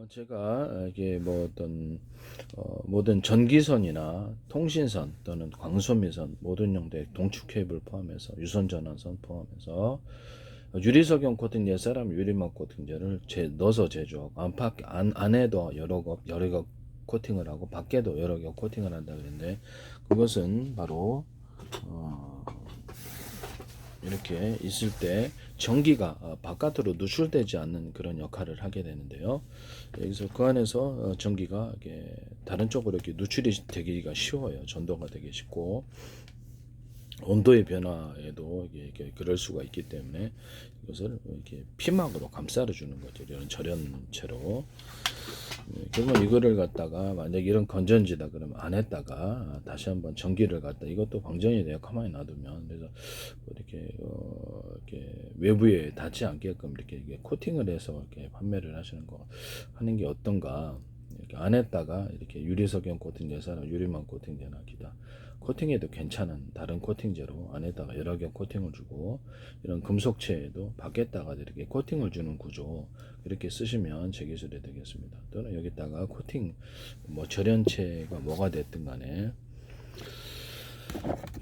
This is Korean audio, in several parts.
제가 이게 뭐 어떤 모든 전기선이나 통신선 또는 광소미선 모든 용도의 동축 케이블 포함해서 유선 전화선 포함해서 유리석용 코팅 옛사람 유리막 코팅제를 넣어서 제조하고 안에도 여러 겹 코팅을 하고 밖에도 여러 겹 코팅을 한다 그랬는데, 그것은 바로 이렇게 있을 때 전기가 바깥으로 누출되지 않는 그런 역할을 하게 되는데요. 여기서 그 안에서 전기가 이게 다른 쪽으로 이렇게 누출이 되기가 쉬워요. 전도가 되기 쉽고 온도의 변화에도 이게 그럴 수가 있기 때문에 이것을 이렇게 피막으로 감싸 주는 거죠. 이런 절연체로. 그러면 이거를 갖다가 만약 이런 건전지다 그러면 안에다가 다시 한번 전기를 갖다 이것도 방전이 돼요. 가만히 놔두면. 그래서 이렇게 외부에 닿지 않게끔 이렇게 코팅을 해서 이렇게 판매를 하는 게 어떤가. 이렇게 안에다가 이렇게 유리석용 코팅제나 유리막 코팅제나 기타 코팅해도 괜찮은 다른 코팅제로 안에다가 여러 겹 코팅을 주고, 이런 금속체에도 밖에다가 이렇게 코팅을 주는 구조, 이렇게 쓰시면 제 기술이 되겠습니다. 또는 여기다가 코팅 뭐 절연체가 뭐가 됐든 간에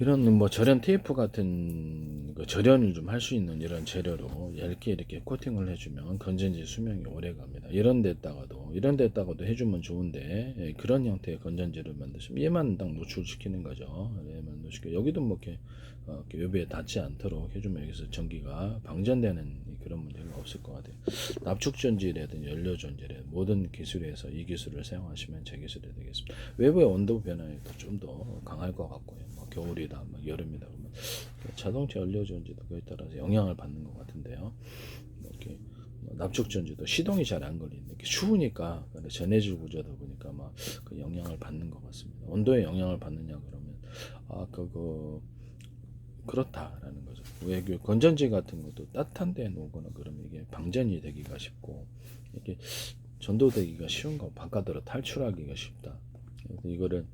이런 뭐 절연 테이프 같은 절연을 좀 할 수 있는 이런 재료로 얇게 이렇게 코팅을 해주면 건전지 수명이 오래 갑니다. 이런 데다가도 해주면 좋은데, 그런 형태의 건전지를 만드시면 얘만 딱 노출시키는 거죠. 얘만 노출시켜 여기도 뭐 이렇게 외부에 닿지 않도록 해주면 여기서 전기가 방전되는 그런 문제가 없을 것 같아요. 납축전지라든지 연료전지라든지 모든 기술에서 이 기술을 사용하시면 제 기술이 되겠습니다. 외부의 온도 변화에도 좀 더 강할 것 같고요. 뭐 겨울이다, 뭐 여름이다 그러면 자동차 연료전지도 그에 따라서 영향을 받는 것 같은데요. 이렇게 납축전지도 시동이 잘 안 걸리는데 이렇게 추우니까 전해질 구조다 보니까 막 그 영향을 받는 것 같습니다. 온도에 영향을 받느냐 그러면 그렇다라는 거죠. 왜 건전지 같은 것도 따뜻한 데에 놓거나 그러면 이게 방전이 되기가 쉽고 이게 전도되기가 쉬운 거, 바깥으로 탈출하기가 쉽다. 그래서 이거를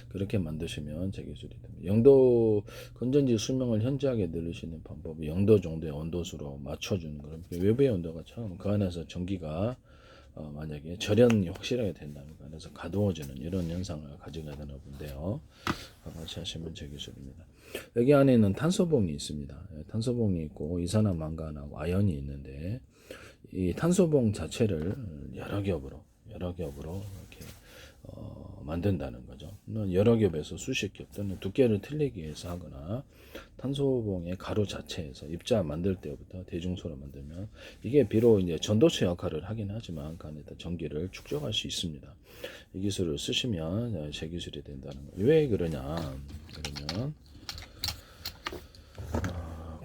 그렇게 만드시면 제 기술이 됩니다. 영도 건전지 수명을 현저하게 늘리시는 방법이 0도 정도의 온도수로 맞춰주는 거예요. 외부의 온도가 처음 그 안에서 전기가 만약에 절연이 확실하게 된다면 그 안에서 가두어지는 이런 현상을 가져가야 되나 본데요. 같이 하시면 제 기술입니다. 여기 안에는 탄소봉이 있습니다. 탄소봉이 있고 이산화망간하고 아연이 있는데, 이 탄소봉 자체를 여러 겹으로 이렇게 만든다는 거죠. 여러 겹에서 수십 겹 또는 두께를 틀리기 위해서 하거나, 탄소봉의 가루 자체에서 입자 만들 때부터 대중소로 만들면 이게 비록 이제 전도체 역할을 하긴 하지만 그 안에다 전기를 축적할 수 있습니다. 이 기술을 쓰시면 제 기술이 된다는 거예요. 왜 그러냐 그러면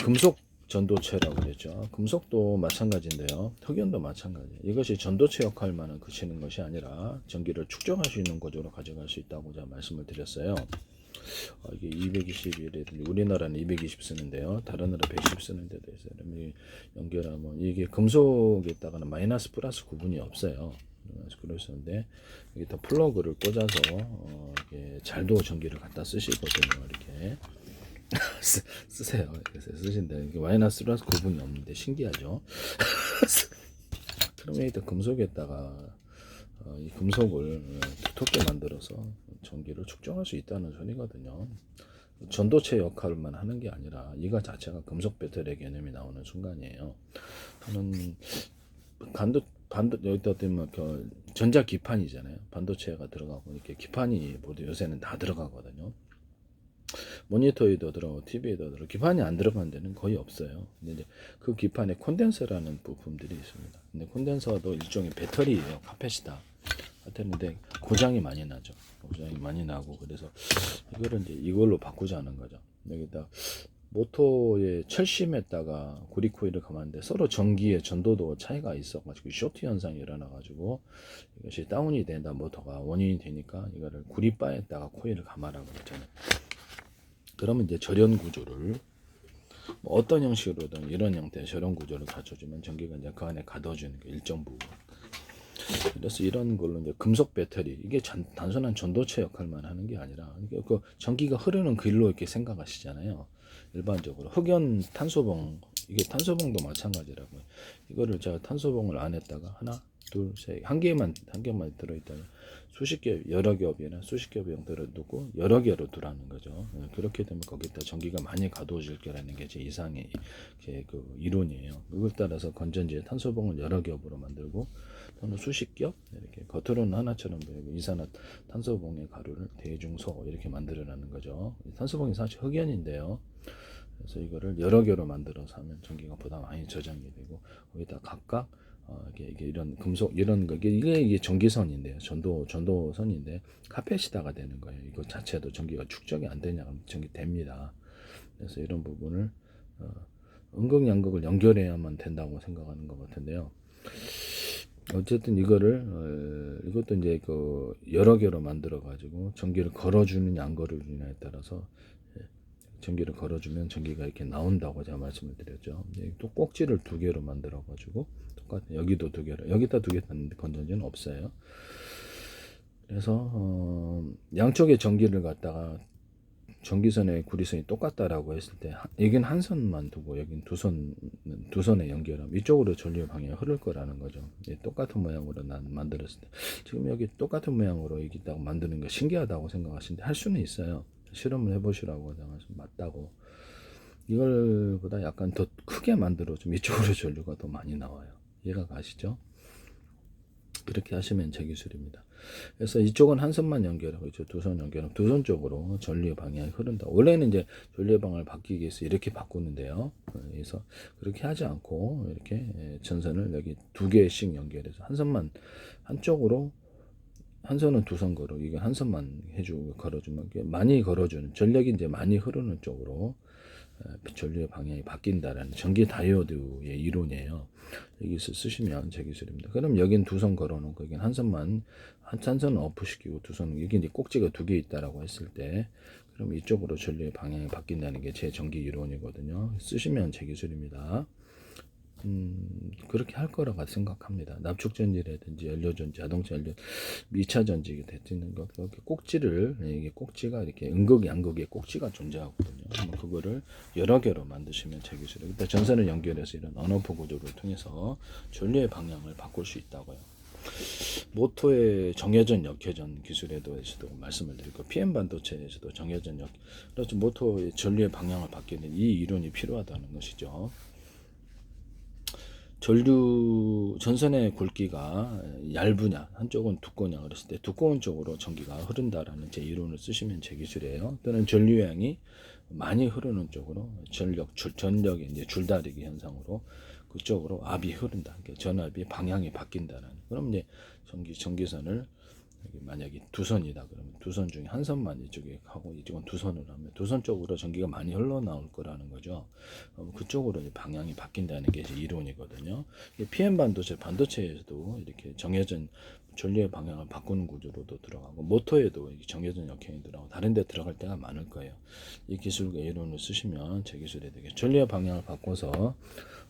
금속 전도체라고 그랬죠. 금속도 마찬가지인데요. 흑연도 마찬가지예요. 이것이 전도체 역할만을 그치는 것이 아니라 전기를 축적할 수 있는 구조로 가져갈 수 있다고 제가 말씀을 드렸어요. 이게 220이라든지 우리나라는 220 쓰는데요. 다른 나라 110 쓰는 데도 있어요. 연결하면 이게 금속에다가는 마이너스 플러스 구분이 없어요. 그러시는데 여기다 플러그를 꽂아서 이렇게 잘도 전기를 갖다 쓰시거든요. 이렇게 쓰세요. 그래서 쓰신다. 마이너스 플러스 구분이 없는데 신기하죠. 그러면 일단 금속에다가 이 금속을 두텁게 만들어서 전기를 축적할 수 있다는 소리거든요. 전도체 역할만 하는 게 아니라 이거 자체가 금속 배터리 개념이 나오는 순간이에요. 저는 여기다 대면 전자 기판이잖아요. 반도체가 들어가고 이렇게 기판이 모두 요새는 다 들어가거든요. 모니터에도 들어가고 TV에도 들어가고 기판이 안 들어가는 데는 거의 없어요. 근데 이제 그 기판에 콘덴서라는 부품들이 있습니다. 근데 콘덴서도 일종의 배터리예요. 카펫이다. 배터리인데 고장이 많이 나죠. 고장이 많이 나고 그래서 이거를 이제 이걸로 바꾸자는 거죠. 여기다 모터에 철심에다가 구리 코일을 감았는데 서로 전기의 전도도 차이가 있어가지고 쇼트 현상이 일어나가지고 이것이 다운이 된다 모터가 원인이 되니까 이거를 구리바에다가 코일을 감아라고 했잖아요. 그러면 이제 절연 구조를 뭐 어떤 형식으로든 이런 형태의 절연 구조를 갖춰주면 전기가 이제 그 안에 가둬주는 게 일정 부분. 그래서 이런 걸로 이제 금속 배터리 이게 단순한 전도체 역할만 하는 게 아니라 그 전기가 흐르는 길로 이렇게 생각하시잖아요. 일반적으로 흑연 탄소봉 이게 탄소봉도 마찬가지라고요. 이거를 제가 탄소봉을 안에다가 하나, 둘, 셋, 한 개만 들어있다가 수십 개, 여러 겹이나 수십 겹이 들어두고 여러 개로 두라는 거죠. 그렇게 되면 거기다 전기가 많이 가둬질 거라는 게 제 이상의 그 이론이에요. 그걸 따라서 건전지에 탄소봉을 여러 겹으로 만들고 또는 수십 겹 이렇게 겉으로는 하나처럼 보이고 이산화탄소봉의 가루를 대중소 이렇게 만들어라는 거죠. 탄소봉이 사실 흑연인데요. 그래서 이거를 여러 개로 만들어서 하면 전기가 보다 많이 저장이 되고 거기다 각각 이게 이런 금속 이런 거 이게 전기선인데요. 전도선인데 카펫이다가 되는 거예요. 이거 자체도 전기가 축적이 안 되냐 하면 전기 됩니다. 그래서 이런 부분을 음극양극을 연결해야만 된다고 생각하는 것 같은데요. 어쨌든 이것도 이제 그 여러 개로 만들어 가지고 전기를 걸어주느냐 안 걸어주느냐에 따라서 전기를 걸어주면 전기가 이렇게 나온다고 제가 말씀을 드렸죠. 또 꼭지를 두 개로 만들어 가지고 똑같은 여기도 두 개로 여기다 두 개 닿는 건전지는 없어요. 그래서 양쪽에 전기를 갖다가 전기선의 구리선이 똑같다라고 했을 때 여긴 한 선만 두고 여긴 두 선에 연결하면 이쪽으로 전류 방향이 흐를 거라는 거죠. 똑같은 모양으로 만들었을 때 지금 여기 똑같은 모양으로 여기 딱 만드는 거 신기하다고 생각하시는데 할 수는 있어요. 실험을 해보시라고 생각하시면 맞다고. 이걸보다 약간 더 크게 만들어 좀 이쪽으로 전류가 더 많이 나와요. 이해가 가시죠? 그렇게 하시면 제 기술입니다. 그래서 이쪽은 한 선만 연결하고 이쪽 두 선 연결하고 두 선 쪽으로 전류의 방향이 흐른다. 원래는 이제 전류의 방향을 바뀌기 위해서 이렇게 바꾸는데요. 그래서 그렇게 하지 않고 이렇게 전선을 여기 두 개씩 연결해서 한 선만 한쪽으로 한 선은 두 선 걸어 이거 한 선만 해주고 걸어주면 많이 걸어주는 전력이 이제 많이 흐르는 쪽으로 전류의 방향이 바뀐다라는 전기 다이오드의 이론이에요. 여기서 쓰시면 제 기술입니다. 그럼 여긴 두 선 걸어놓고 여긴 한 선만 한 선은 오프시키고 두 선 여기 이제 꼭지가 두 개 있다라고 했을 때 그럼 이쪽으로 전류의 방향이 바뀐다는 게 제 전기 이론이거든요. 쓰시면 제 기술입니다. 그렇게 할 거라고 생각합니다. 납축전지라든지 연료전지, 자동차 연료, 2차 전지가 되는 것, 꼭지를, 이게 꼭지가 이렇게 음극, 양극의 꼭지가 존재하거든요. 그거를 여러 개로 만드시면 제 기술이에요. 일단 전선을 연결해서 이런 언어포 구조를 통해서 전류의 방향을 바꿀 수 있다고요. 모토의 정회전 역회전 기술에 대해서도 말씀을 드리고 PM 반도체에서도 정회전 그래서 모토의 전류의 방향을 바뀌는 이 이론이 필요하다는 것이죠. 전선의 굵기가 얇으냐 한쪽은 두꺼우냐 그랬을 때 두꺼운 쪽으로 전기가 흐른다라는 제 이론을 쓰시면 제 기술이에요. 또는 전류량이 많이 흐르는 쪽으로 전력의 이제 줄다리기 현상으로 그쪽으로 압이 흐른다. 그러니까 전압이 방향이 바뀐다는. 그럼 이제 전기선을 만약에 두 선이다 그러면 두 선 중에 한 선만 이쪽에 하고 이쪽은 두 선으로 하면 두 선 쪽으로 전기가 많이 흘러나올 거라는 거죠. 그쪽으로 방향이 바뀐다는 게 이제 이론이거든요. PM 반도체에서도 이렇게 정해진 전류의 방향을 바꾸는 구조로도 들어가고 모터에도 정해진 역행이 들어가고 다른 데 들어갈 때가 많을 거예요. 이 기술과 이론을 쓰시면 제 기술이 되게 전류의 방향을 바꿔서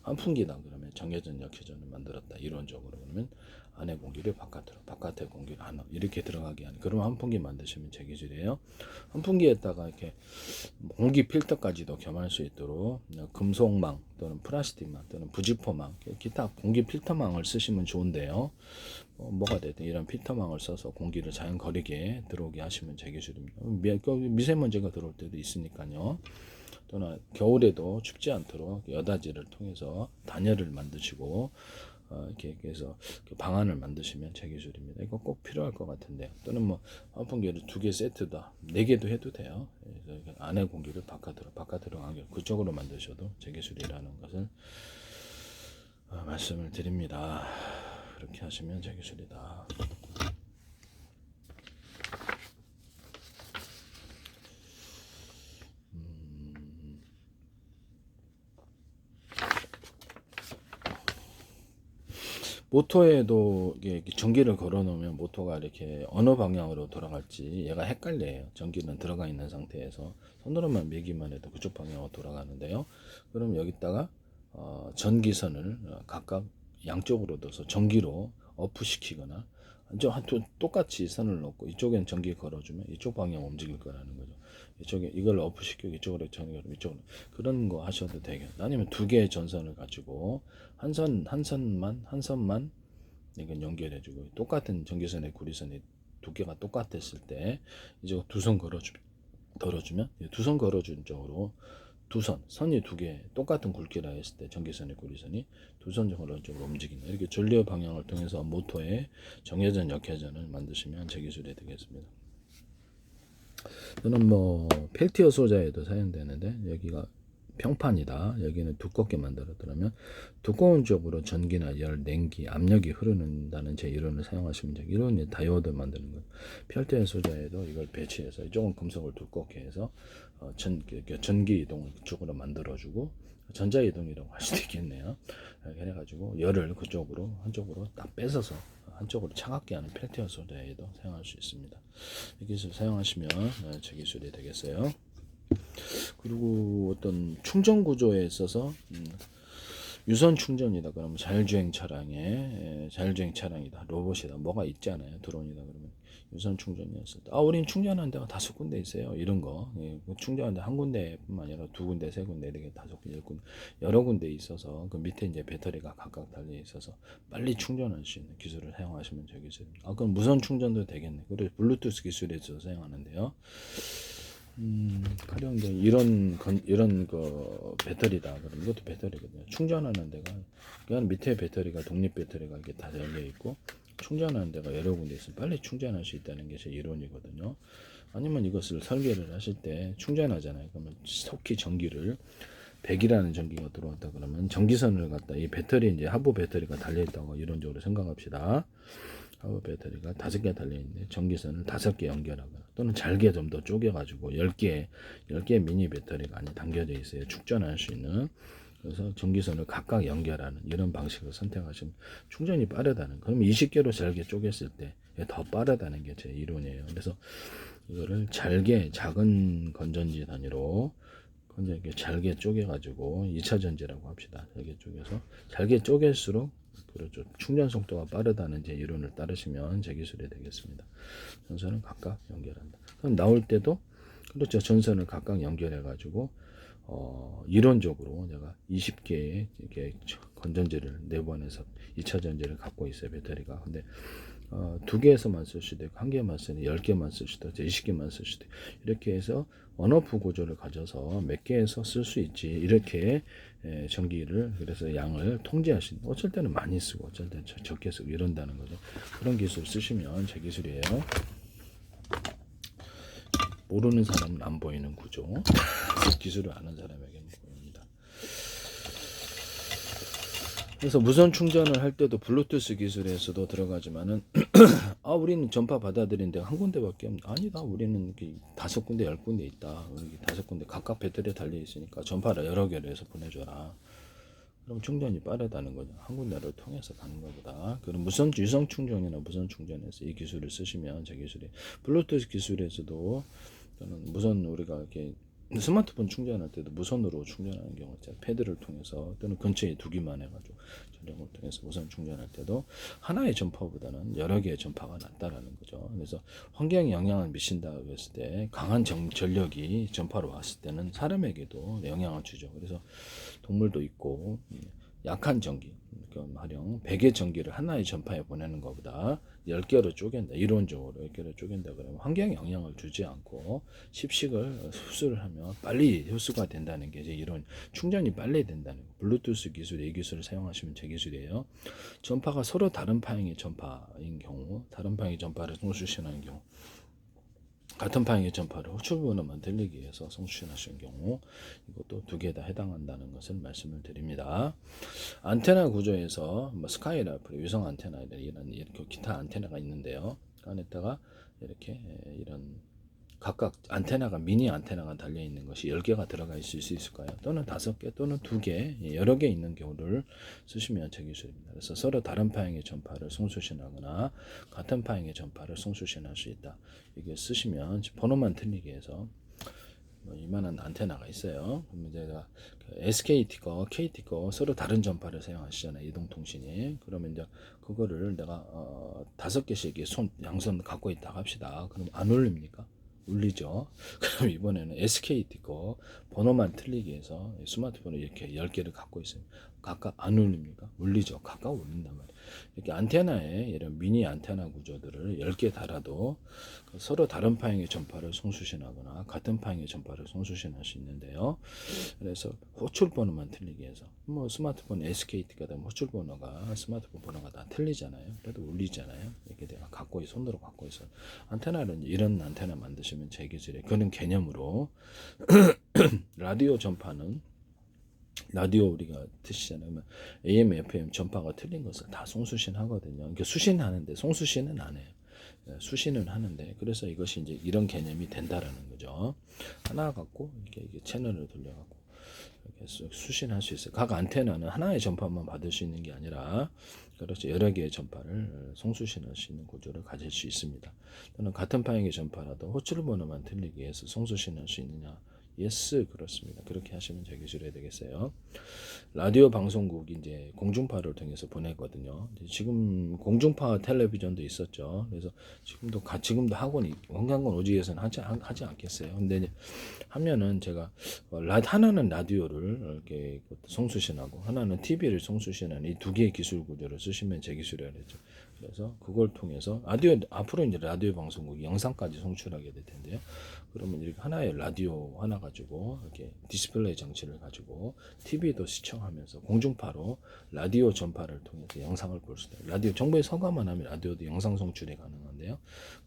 환풍기다 그러면 정해진 역회전을 만들었다 이론적으로 그러면 안에 공기를 바깥으로 바깥에 공기를 안으로 이렇게 들어가게 하는 그런 환풍기 만드시면 제 기술이에요. 환풍기에다가 이렇게 공기 필터까지도 겸할 수 있도록 금속망 또는 플라스틱망 또는 부직포망 기타 공기 필터망을 쓰시면 좋은데요. 뭐가 되든 이런 필터망을 써서 공기를 자연 거리게 들어오게 하시면 제 기술입니다. 미세먼지가 들어올 때도 있으니까요. 또는 겨울에도 춥지 않도록 여닫이를 통해서 단열을 만드시고 이렇게 해서 방안을 만드시면 제 기술입니다. 이거 꼭 필요할 것 같은데요. 또는 뭐 환풍기를 두 개 세트다, 네 개도 해도 돼요. 그래서 안에 공기를 바깥으로 그쪽으로 만드셔도 제 기술이라는 것을 말씀을 드립니다. 그렇게 하시면 제 기술이다. 모터에도 이게 전기를 걸어 놓으면 모터가 이렇게 어느 방향으로 돌아갈지 얘가 헷갈려요. 전기는 들어가 있는 상태에서 손으로만 밀기만 해도 그쪽 방향으로 돌아가는데요. 그럼 여기다가 전기선을 각각 양쪽으로 둬서 전기로 업시키거나 똑같이 선을 놓고 이쪽엔 전기 걸어주면 이쪽 방향 움직일 거라는 거죠. 이쪽에 이걸 오프시키고 이쪽으로 전기를 이쪽으로 그런 거 하셔도 되겠다. 아니면 두 개의 전선을 가지고 한 선만 이건 연결해주고 똑같은 전기선의 구리선이 두 개가 똑같았을 때 이제 두 선 걸어주면 두 선 걸어준 쪽으로 선이 두 개 똑같은 굵기라 했을 때 전기선의 구리선이 두 선 걸어쪽으로 움직인다. 이렇게 전류 방향을 통해서 모터의 정회전 역회전을 만드시면 제 기술이 되겠습니다. 저는 뭐 펠티어 소자에도 사용되는데 여기가 평판이다. 여기는 두껍게 만들었더라면 두꺼운 쪽으로 전기나 열, 냉기, 압력이 흐르는다는 제 이론을 사용하시면 되고 이론이 다이오드 만드는 거. 펠티어 소자에도 이걸 배치해서 이쪽은 금속을 두껍게 해서 전기 이동을 그쪽으로 만들어주고 전자 이동이라고 할 수도 있겠네요. 그래가지고 열을 그쪽으로 한쪽으로 딱 뺏어서 한쪽으로 차갑게 하는 펠티어 소자에도 사용할 수 있습니다. 이 기술 사용하시면 제 기술이 되겠어요. 그리고 어떤 충전 구조에 있어서 유선 충전이다 그러면 자율주행 차량이다 로봇이다 뭐가 있잖아요. 드론이다 그러면 유선 충전이었을 때 우린 충전하는 데가 5군데 있어요. 이런 거 충전하는 데 한 군데뿐만 아니라 2군데 3군데 이렇게 5군데 10군데 여러 군데 있어서 그 밑에 이제 배터리가 각각 달려 있어서 빨리 충전할 수 있는 기술을 사용하시면 저 기술입니다. 그럼 무선 충전도 되겠네. 그래서 블루투스 기술에서 사용하는데요. 가령 이제 이런 그 배터리다. 그럼 이것도 배터리거든요. 충전하는 데가 그냥 밑에 배터리가 독립 배터리가 이렇게 다 열려 있고 충전하는 데가 여러 군데 있으면 빨리 충전할 수 있다는 게 제 이론이거든요. 아니면 이것을 설계를 하실 때 충전하잖아요. 그러면 속히 전기를 100이라는 전기가 들어왔다 그러면 전기선을 갖다 이 배터리 이제 하부 배터리가 달려 있다고 이론적으로 생각합시다. 하부 배터리가 5개 달려있는데 전기선을 5개 연결하거나 또는 잘게 좀 더 쪼개가지고 10개 미니 배터리가 안에 담겨져 있어요. 축전할 수 있는. 그래서 전기선을 각각 연결하는 이런 방식을 선택하시면 충전이 빠르다는. 그러면 20개로 잘게 쪼갰을 때 더 빠르다는 게 제 이론이에요. 그래서 이거를 작은 건전지 단위로 이렇게 잘게 쪼개가지고 2차 전지라고 합시다. 잘게 쪼개서 잘게 쪼갤수록 그렇죠. 충전 속도가 빠르다는 제 이론을 따르시면 제 기술이 되겠습니다. 전선을 각각 연결한다. 그럼 나올 때도 그렇죠. 전선을 각각 연결해 가지고 이론적으로 내가 20개의 이렇게 건전지를 내보내서 2차 전지를 갖고 있어요. 배터리가. 근데 2개에서만 쓸 수도 있고 1개만 쓰는 10개만 쓸 수도 있고 20개만 쓸 수도 있고 이렇게 해서 언오프 구조를 가져서 몇 개에서 쓸 수 있지 이렇게 전기를 그래서 양을 통제하시는 어쩔 때는 많이 쓰고 어쩔 때는 적게 쓰고 이런다는 거죠. 그런 기술 쓰시면 제 기술이에요. 모르는 사람은 안 보이는 구조 기술을 아는 사람에게는 보입니다. 그래서 무선 충전을 할 때도 블루투스 기술에서도 들어가지만은 우리는 전파 받아들이는 데가 한 군데밖에 아니다. 우리는 5군데 10군데 있다. 5군데 각각 배터리에 달려 있으니까 전파를 여러 개로 해서 보내줘라. 그럼 충전이 빠르다는 거죠. 한 군데를 통해서 가는 것보다. 그럼 유선 충전이나 무선 충전에서 이 기술을 쓰시면 제 기술이 블루투스 기술에서도 저는 무선 우리가 이렇게 스마트폰 충전할 때도 무선으로 충전하는 경우 있잖아요. 패드를 통해서 또는 근처에 두기만 해가지고 전력을 통해서 무선 충전할 때도 하나의 전파보다는 여러 개의 전파가 낫다라는 거죠. 그래서 환경에 영향을 미친다고 했을 때 강한 전력이 전파로 왔을 때는 사람에게도 영향을 주죠. 그래서 동물도 있고 약한 전기, 가령 100의 전기를 하나의 전파에 보내는 것보다 10개로 쪼갠다. 이론적으로 10개로 쪼갠다 그러면 환경에 영향을 주지 않고 십식을 흡수를 하면 빨리 흡수가 된다는 게 이제 이론. 충전이 빨리 된다는 거. 블루투스 기술, 이 기술을 사용하시면 제 기술이에요. 전파가 서로 다른 파형의 전파인 경우, 다른 파형의 전파를 송출시하는 경우, 같은 파형의 전파를 호출번호만 들리기 위해서 송출하시는 경우 이것도 2개 다 해당한다는 것을 말씀을 드립니다. 안테나 구조에서 스카이라이프, 위성 안테나 이런 기타 안테나가 있는데요. 그 안에다가 이렇게 이런 각각 안테나가 미니 안테나가 달려 있는 것이 10개가 들어가 있을 수 있을까요? 또는 5개 또는 2개 여러 개 있는 경우를 쓰시면 제 기술입니다. 그래서 서로 다른 파형의 전파를 송수신하거나 같은 파형의 전파를 송수신할 수 있다. 이게 쓰시면 번호만 틀리게 해서 이만한 안테나가 있어요. 그러면 제가 SKT 거, KT 거 서로 다른 전파를 사용하시잖아요. 이동통신이. 그러면 이제 그거를 내가 5개씩 양손 갖고 있다 합시다. 그럼 안 울립니까? 울리죠. 그럼 이번에는 SKT 거 번호만 틀리게 해서 스마트폰을 이렇게 10개를 갖고 있어요. 각각 안 울립니까? 울리죠. 각각 울린단 말이에요. 이렇게 안테나에 이런 미니 안테나 구조들을 10개 달아도 서로 다른 파형의 전파를 송수신하거나 같은 파형의 전파를 송수신할 수 있는데요. 그래서 호출 번호만 틀리게 해서 뭐 스마트폰 SKT가 되면 호출 번호가 스마트폰 번호가 다 틀리잖아요. 그래도 울리잖아요. 이렇게 내가 손으로 갖고 있어. 안테나는 이런 안테나 만드시면 제 기술에 그런 개념으로 라디오 전파는 라디오 우리가 듣시잖아요. 그러면 AM, FM 전파가 틀린 것을 다 송수신하거든요. 그러니까 수신하는데 송수신은 안 해요. 수신은 하는데 그래서 이것이 이제 이런 개념이 된다라는 거죠. 하나 갖고 이렇게 채널을 돌려갖고 이렇게 수신할 수 있어요. 각 안테나는 하나의 전파만 받을 수 있는 게 아니라 그렇죠. 여러 개의 전파를 송수신할 수 있는 구조를 가질 수 있습니다. 또는 같은 파형의 전파라도 호출 번호만 틀리게 해서 송수신할 수 있느냐? 예스, 그렇습니다. 그렇게 하시면 제 기술이 되겠어요. 라디오 방송국이 이제 공중파를 통해서 보내거든요. 지금 공중파 텔레비전도 있었죠. 그래서 지금도 하고는 원광군 오지에서는 하지 않겠어요. 근데 이제 하면은 제가 하나는 라디오를 이렇게 송수신하고 하나는 TV를 송수신하는 이 두 개의 기술 구조를 쓰시면 제 기술이라고 했죠. 그래서 그걸 통해서 앞으로 이제 라디오 방송국이 영상까지 송출하게 될 텐데요. 그러면 이렇게 하나의 라디오 하나 가지고 이렇게 디스플레이 장치를 가지고 TV도 시청하면서 공중파로 라디오 전파를 통해서 영상을 볼 수 있다. 라디오 정부에 서가만 하면 라디오도 영상 송출이 가능한데요.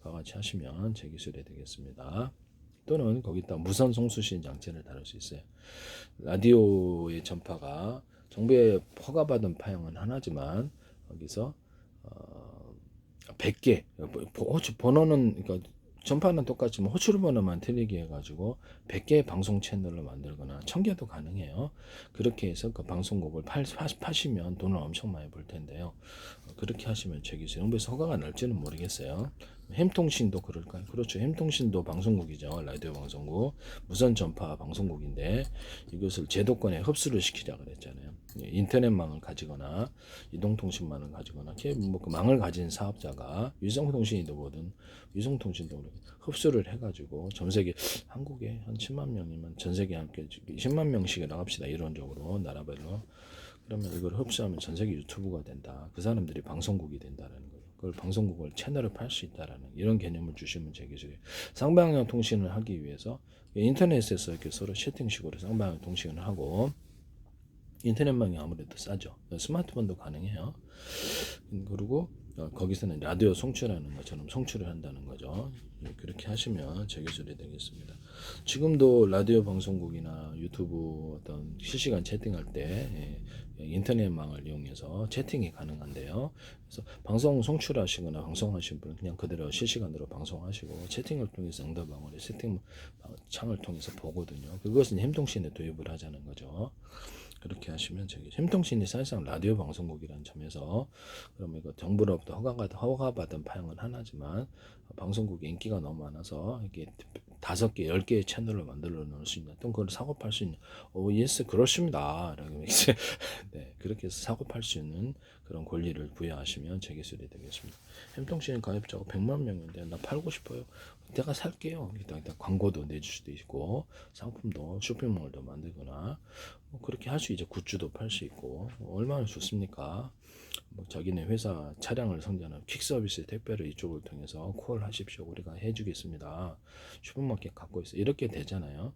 그와 같이 하시면 제 기술이 되겠습니다. 또는 거기다 무선 송수신 장치를 다룰 수 있어요. 라디오의 전파가 정부에 허가받은 파형은 하나지만 여기서 100개 번호는 그러니까 전파는 똑같지만 호출 번호만 틀리게 해가지고 100개의 방송 채널을 만들거나 1000개도 가능해요. 그렇게 해서 그 방송국을 파시면 돈을 엄청 많이 벌 텐데요. 그렇게 하시면 제 기술 정부에서 허가가 날지는 모르겠어요. 햄통신도 그럴까요? 그렇죠. 햄통신도 방송국이죠. 라디오 방송국. 무선 전파 방송국인데 이것을 제도권에 흡수를 시키자 그랬잖아요. 인터넷망을 가지거나 이동통신망을 가지거나 그 망을 가진 사업자가 위성통신이도 뭐든 위성통신도 흡수를 해가지고 전 세계 한국에 한 10만 명이면 전 세계 함께 20만 명씩을 나갑시다. 이론적으로 나라별로. 그러면 이걸 흡수하면 전 세계 유튜브가 된다. 그 사람들이 방송국이 된다는 거예요. 그걸 방송국을 채널을 팔 수 있다라는 이런 개념을 주시면 제 기술이에요. 쌍방향 통신을 하기 위해서 인터넷에서 이렇게 서로 채팅식으로 쌍방향 통신을 하고 인터넷망이 아무래도 싸죠. 스마트폰도 가능해요. 그리고 거기서는 라디오 송출하는 것처럼 송출을 한다는 거죠. 그렇게 하시면 제 기술이 되겠습니다. 지금도 라디오 방송국이나 유튜브 어떤 실시간 채팅할 때 인터넷망을 이용해서 채팅이 가능한데요. 그래서 방송 송출하시거나 방송하신 분은 그냥 그대로 실시간으로 방송하시고 채팅을 통해서 응답방을 채팅 창을 통해서 보거든요. 그것은 햄통신에 도입을 하자는 거죠. 그렇게 하시면 저기 햄통신이 사실상 라디오 방송국이라는 점에서 그러면 이거 정부로부터 허가받은 파형은 하나지만 방송국이 인기가 너무 많아서 이게 5개, 10개의 채널을 만들어 놓을 수 있는 또 그걸 사고 팔 수 있는 예스 그렇습니다. 라고 이제 네, 그렇게 해서 사고 팔 수 있는 그런 권리를 부여하시면 제 기술이 되겠습니다. 햄통신 가입자가 100만 명인데 나 팔고 싶어요. 내가 살게요. 일단 광고도 내줄 수도 있고 상품도 쇼핑몰도 만들거나 그렇게 할 수 이제 굿즈도 팔 수 있고 얼마나 좋습니까? 자기네 회사 차량을 성장하는 퀵 서비스 택배를 이쪽을 통해서 콜 하십시오. 우리가 해주겠습니다. 슈퍼마켓 갖고 있어. 이렇게 되잖아요.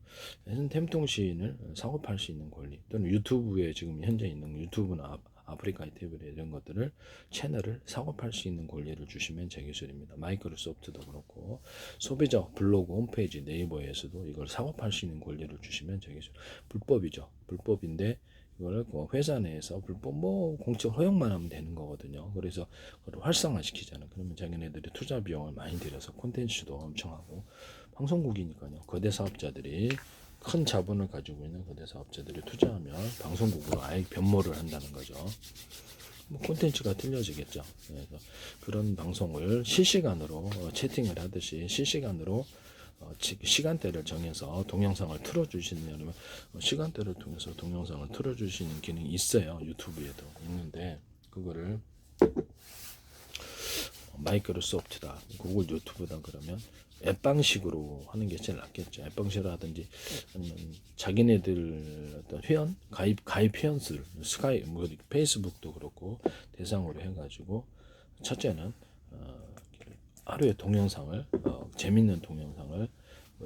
햄통신을 사고 팔 수 있는 권리 또는 유튜브에 지금 현재 있는 유튜브나 아프리카 TV 이런 것들을 채널을 사고 팔 수 있는 권리를 주시면 제 기술입니다. 마이크로소프트도 그렇고 소비자 블로그 홈페이지 네이버에서도 이걸 사고 팔 수 있는 권리를 주시면 제 기술. 불법이죠. 불법인데 이거를 회사 내에서 불법 공적 허용만 하면 되는 거거든요. 그래서 그걸 활성화시키잖아요. 그러면 자기네들이 투자 비용을 많이 들여서 콘텐츠도 엄청 하고 방송국이니까요. 거대 사업자들이 큰 자본을 가지고 있는 거대 사업자들이 투자하면 방송국으로 아예 변모를 한다는 거죠. 콘텐츠가 틀려지겠죠. 그래서 그런 방송을 실시간으로 채팅을 하듯이 실시간으로 시간대를 정해서 동영상을 틀어주시냐면 시간대를 통해서 동영상을 틀어주시는 기능이 있어요. 유튜브에도 있는데 그거를 마이크로소프트다, 구글 유튜브다 그러면 앱 방식으로 하는 게 제일 낫겠죠. 앱 방식으로 하든지 아니면 자기네들 어떤 회원 가입 회원수를 페이스북도 그렇고 대상으로 해가지고 첫째는 하루에 동영상을 재밌는 동영상을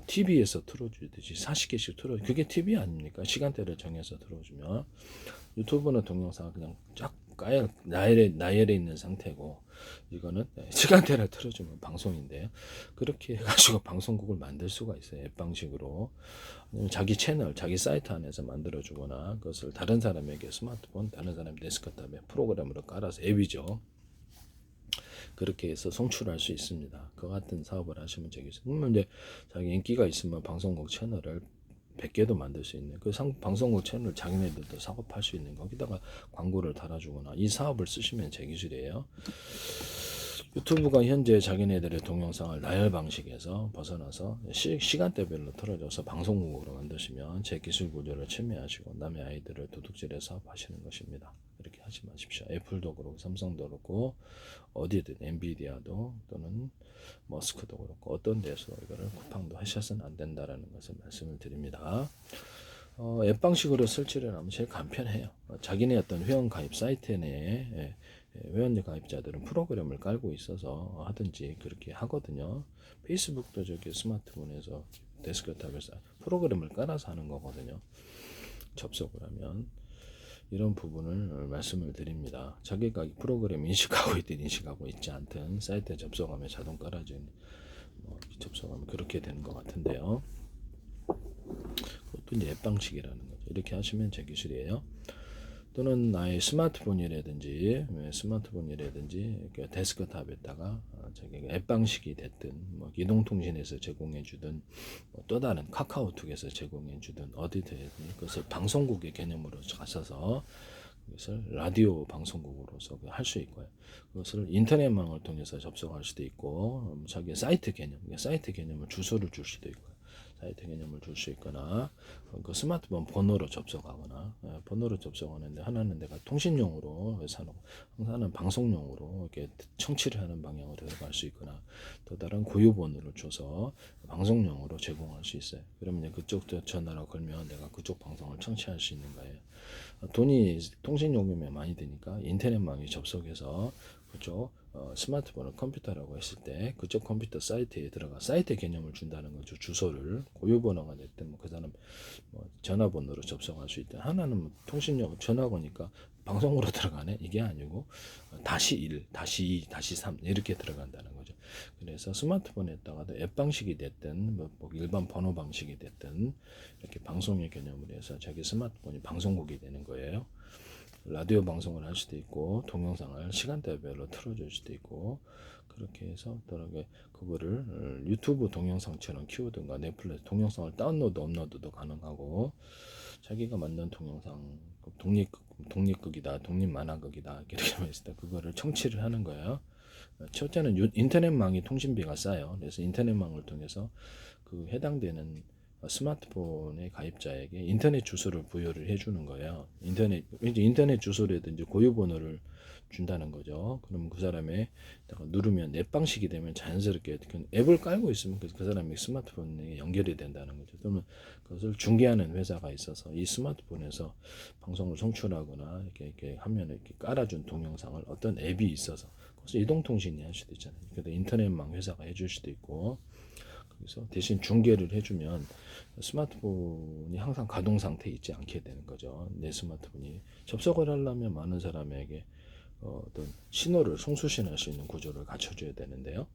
TV에서 틀어주듯이 40개씩 그게 TV 아닙니까? 시간대를 정해서 틀어주면 유튜브는 동영상을 그냥 쫙 나열해 있는 상태고 이거는 시간대를 틀어주면 방송인데요. 그렇게 해가지고 방송국을 만들 수가 있어요. 앱 방식으로. 자기 채널, 자기 사이트 안에서 만들어주거나 그것을 다른 사람에게 스마트폰, 다른 사람 데스크탑에 프로그램으로 깔아서 앱이죠. 그렇게 해서 송출할 수 있습니다. 그 같은 사업을 하시면 되겠어요. 그러면 이제 자기 인기가 있으면 방송국 채널을 100개도 만들 수 있는 그 방송국 채널 자기네들도 작업할 수 있는 거기다가 광고를 달아주거나 이 사업을 쓰시면 제 기술이에요. 유튜브가 현재 자기네들의 동영상을 나열 방식에서 벗어나서 시간대별로 틀어줘서 방송국으로 만드시면 제 기술 구조를 침해하시고 남의 아이들을 도둑질해서 사업하시는 것입니다. 이렇게 하지 마십시오. 애플도 그렇고 삼성도 그렇고 어디든 엔비디아도 또는 머스크도 그렇고 어떤 데서 이거를 쿠팡도 하셔서는 안 된다라는 것을 말씀을 드립니다. 앱 방식으로 설치를 하면 제일 간편해요. 자기네 어떤 회원 가입 사이트 내에 회원 가입자들은 프로그램을 깔고 있어서 하든지 그렇게 하거든요. 페이스북도 저기 스마트폰에서 데스크탑에서 프로그램을 깔아서 하는 거거든요. 접속을 하면 이런 부분을 말씀을 드립니다. 자기가 프로그램 인식하고 있든 인식하고 있지 않든 사이트에 접속하면 자동 깔아진 접속하면 그렇게 되는 것 같은데요. 그것도 이제 앱 방식이라는 거죠. 이렇게 하시면 제 기술이에요. 또는 나의 스마트폰이라든지 데스크탑에다가 자기가 앱 방식이 됐든 이동통신에서 제공해주든 또 다른 카카오톡에서 제공해주든 어디든 그것을 방송국의 개념으로 가셔서 그것을 라디오 방송국으로서 할 수 있고요. 그것을 인터넷망을 통해서 접속할 수도 있고 자기 사이트 개념을 주소를 줄 수도 있고요. 사이트 개념을 줄 수 있거나 그 스마트폰 번호로 접속하거나 번호로 접속하는데 하나는 내가 통신용으로 사놓고 하나는 방송용으로 이렇게 청취를 하는 방향으로 들어갈 수 있거나 또 다른 고유 번호를 줘서 방송용으로 제공할 수 있어요. 그러면 그쪽 전화로 걸면 내가 그쪽 방송을 청취할 수 있는 거예요. 돈이 통신요금이 많이 드니까 인터넷망에 접속해서 그쪽 스마트폰을 컴퓨터라고 했을 때 그쪽 컴퓨터 사이트에 들어가 사이트 개념을 준다는 거죠. 주소를 고유번호가 됐든 그 사람 전화번호로 접속할 수 있다. 하나는 통신용 전화거니까 방송으로 들어가네 이게 아니고 -1, -2, -3 이렇게 들어간다는 거죠. 그래서 스마트폰에다가도 앱 방식이 됐든 일반 번호 방식이 됐든 이렇게 방송의 개념으로 해서 자기 스마트폰이 방송국이 되는 거예요. 라디오 방송을 할 수도 있고 동영상을 시간대별로 틀어줄 수도 있고 그렇게 해서 그거를 유튜브 동영상처럼 키우든가 넷플릭스 동영상을 다운로드 업로드도 가능하고 자기가 만든 동영상 독립극이다 독립만화극이다 이렇게 했을 때 그거를 청취를 하는 거예요. 첫째는 인터넷망이 통신비가 싸요. 그래서 인터넷망을 통해서 그 해당되는 스마트폰의 가입자에게 인터넷 주소를 부여를 해주는 거예요. 인터넷 주소라든지 고유번호를 준다는 거죠. 그러면 그 사람의 누르면 앱 방식이 되면 자연스럽게 앱을 깔고 있으면 그 사람의 스마트폰에 연결이 된다는 거죠. 그러면 그것을 중개하는 회사가 있어서 이 스마트폰에서 방송을 송출하거나 이렇게 하면 이렇게 깔아준 동영상을 어떤 앱이 있어서 그래서 이동통신이 할 수도 있잖아요. 그래서 인터넷망 회사가 해줄 수도 있고 그래서 대신 중개를 해주면 스마트폰이 항상 가동 상태에 있지 않게 되는 거죠. 내 스마트폰이 접속을 하려면 많은 사람에게 어떤 신호를 송수신할 수 있는 구조를 갖춰줘야 되는데요.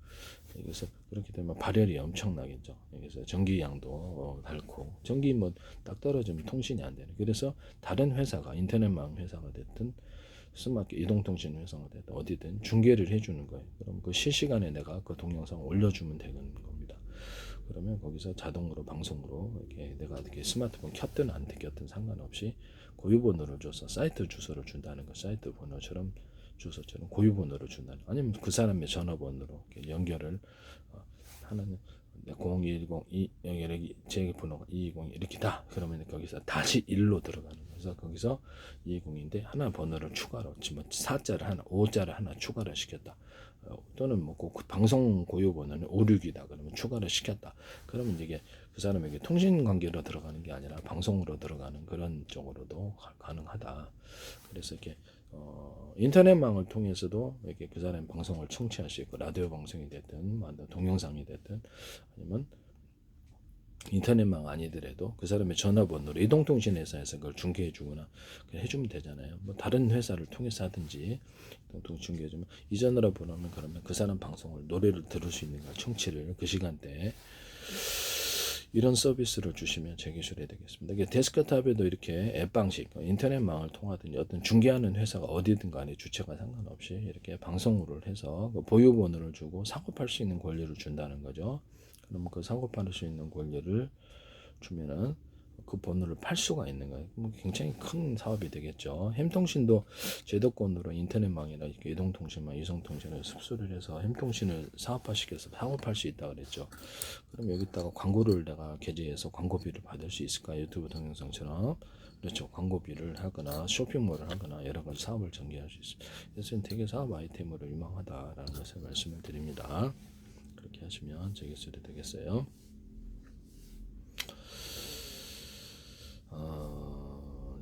그래서 그렇게 되면 발열이 엄청나겠죠. 그래서 전기량도 닳고 전기 딱 떨어지면 통신이 안 되는. 그래서 다른 회사가 인터넷망 회사가 됐든 스마트 이동통신 회사가 됐든 어디든 중개를 해주는 거예요. 그럼 그 실시간에 내가 그 동영상을 올려주면 되는 겁니다. 그러면 거기서 자동으로 방송으로 이렇게 내가 이렇게 스마트폰 켰든 안 켰든 상관없이 고유번호를 줘서 사이트 주소를 준다는 거 사이트 번호처럼 주소처럼 고유번호를 준다는 아니면 그 사람의 전화번호로 이렇게 연결을 하는 0210 여기 제 번호가 220 이렇게다. 그러면 거기서 다시 1로 들어가는 거죠. 거기서 220인데 하나 번호를 추가로 뭐 4자를 하나 5자를 하나 추가를 시켰다. 또는 뭐 그 방송 고유 번호는 56이다. 그러면 추가를 시켰다. 그러면 이게 그 사람에게 통신 관계로 들어가는 게 아니라 방송으로 들어가는 그런 쪽으로도 가능하다. 그래서 이렇게 인터넷망을 통해서도 이렇게 그 사람의 방송을 청취할 수 있고, 라디오 방송이 됐든 동영상이 됐든 아니면 인터넷망 아니더라도 그 사람의 전화번호로 이동통신회사에서 그걸 중계해주거나 해주면 되잖아요. 뭐 다른 회사를 통해서 하든지 중계해주면 이 전화번호는 그러면 그 사람 방송을 노래를 들을 수 있는 거 청취를 그 시간대에 이런 서비스를 주시면 제 기술이 되겠습니다. 이게 데스크탑에도 이렇게 앱 방식, 인터넷망을 통하든지 어떤 중개하는 회사가 어디든 간에 주체가 상관없이 이렇게 방송으로 해서 그 보유번호를 주고 사고 팔 수 있는 권리를 준다는 거죠. 그럼 그 사고 팔 수 있는 권리를 주면은 그 번호를 팔 수가 있는 거예요. 굉장히 큰 사업이 되겠죠. 햄통신도 제도권으로 인터넷망이나 이동통신망, 이성통신을 습수를 해서 햄통신을 사업화시켜서 사업할 수 있다 그랬죠. 그럼 여기다가 광고를 내가 게재해서 광고비를 받을 수 있을까? 유튜브 동영상처럼. 그렇죠. 광고비를 하거나 쇼핑몰을 하거나 여러 가지 사업을 전개할 수 있습니다. 그래서 되게 사업 아이템으로 유망하다라는 것을 말씀을 드립니다. 그렇게 하시면 제 기술이 되겠어요.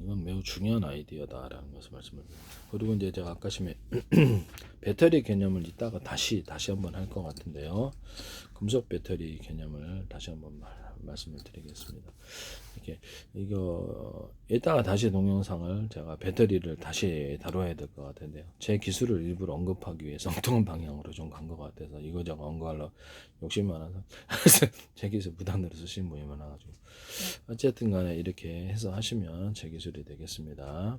이건 매우 중요한 아이디어다라는 것을 말씀을 드립니다. 그리고 이제 제가 아까 심에 배터리 개념을 이따가 다시 한번 할 것 같은데요. 금속 배터리 개념을 다시 한번 말씀을 드리겠습니다. 이렇게 이거 이따가 다시 동영상을 제가 배터리를 다시 다뤄야 될 것 같은데요. 제 기술을 일부러 언급하기 위해서 엉뚱한 방향으로 좀 간 것 같아서 이거저거 언급하려고 욕심 많아서 제 기술 무단으로 쓰신 분이 많아가지고 어쨌든 간에 이렇게 해서 하시면 제 기술이 되겠습니다.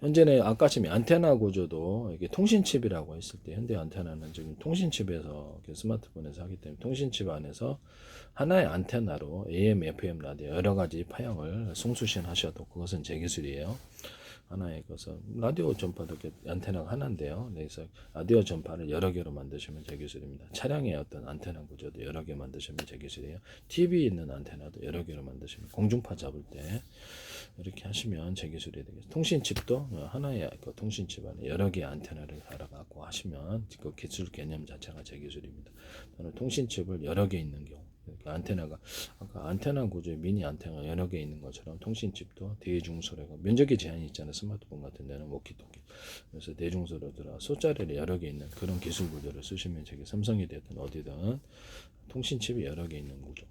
현재는 아까 지금 안테나 구조도 이게 통신칩이라고 했을 때 현대 안테나는 지금 통신칩에서 스마트폰에서 하기 때문에 통신칩 안에서 하나의 안테나로 AM, FM 라디오 여러 가지 파형을 송수신하셔도 그것은 제 기술이에요. 하나의 것은 라디오 전파도 안테나가 하나인데요. 그래서 라디오 전파를 여러 개로 만드시면 제 기술입니다. 차량의 어떤 안테나 구조도 여러 개 만드시면 제 기술이에요. TV 있는 안테나도 여러 개로 만드시면 공중파 잡을 때 이렇게 하시면 제 기술이 되겠습니다. 통신칩도 하나의 그 통신칩 안에 여러 개의 안테나를 달아갖고 하시면 그 기술 개념 자체가 제 기술입니다. 저는 통신칩을 여러 개 있는 경우 그러니까 안테나가 아까 안테나 구조의 미니 안테나가 여러 개 있는 것처럼 통신칩도 대중소래가 면적의 제한이 있잖아요. 스마트폰 같은 데는 워키토키 그래서 대중소로 들어 숫자리를 여러 개 있는 그런 기술 구조를 쓰시면 저게 삼성이 됐든 어디든 통신칩이 여러 개 있는 구조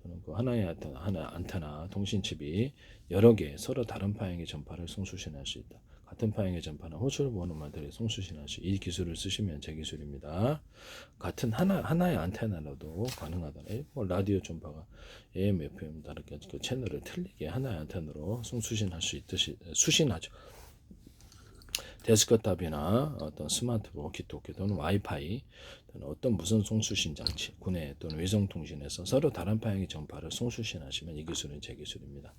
또는 그 하나의 안테나 통신칩이 여러 개 서로 다른 파형의 전파를 송수신할 수 있다. 같은 파형의 전파는 호출 번호만 들여 송수신할 수 이 기술을 쓰시면 제 기술입니다. 같은 하나의 안테나로도 가능하다. 뭐 라디오 전파가 AM, FM 다르게 그 채널을 틀리게 하나의 안테나로 송수신할 수 있듯이 수신하죠. 데스크탑이나 어떤 스마트폰, 워키토키 또는 와이파이 또는 어떤 무선 송수신 장치, 구내 또는 위성통신에서 서로 다른 파형의 전파를 송수신하시면 이 기술은 제 기술입니다.